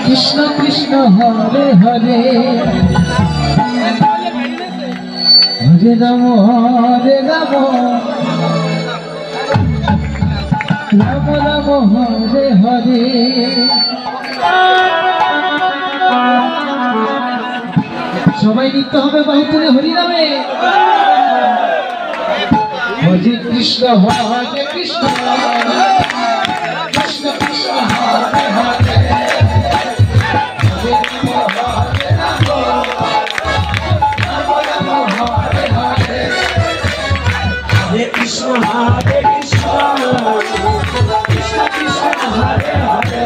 কৃষ্ণ কৃষ্ণ হরে হরে হরে রাম রাম রাম হরে হরে। সবাই নিতে হবে বাহু তুলে হরি নামে। হরে Krishna Krishna Krishna Krishna Hare Hare Krishna Hare Krishna Krishna Krishna Hare Hare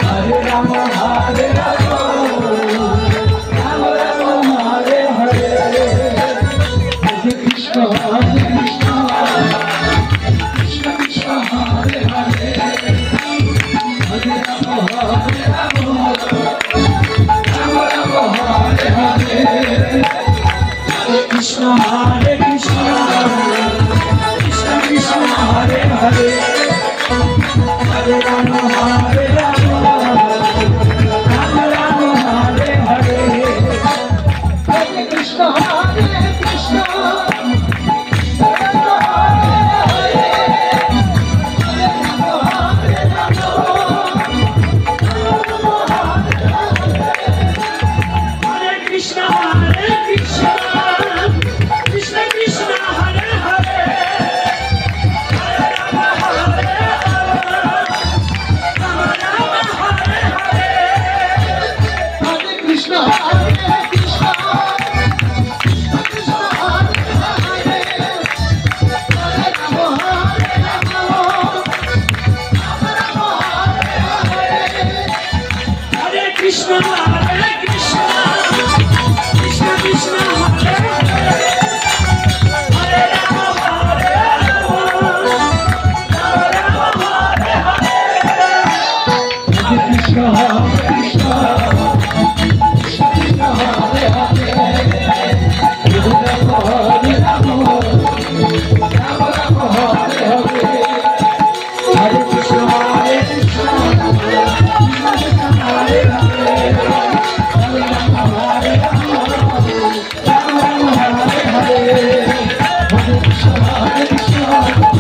Hare Rama Hare Rama Rama Rama Hare Hare Hare Krishna Krishna Krishna Hare Hare Hare Rama Hare Rama Rama Rama Hare Hare Hare Krishna Hare Krishna Krishna Krishna Hare Hare Hare Rama Hare Rama Rama Rama Hare Hare Hare Krishna Hare Krishna Krishna Hare Krishna Krishna Krishna Hare Hare Hare Rama Hare Rama Rama Rama Hare Hare Hare Krishna Krishna Krishna Hare Hare Hare Rama Hare Rama Rama Rama Hare Hare Hare Krishna Hare Krishna Hare Hare Hare Krishna Hare Krishna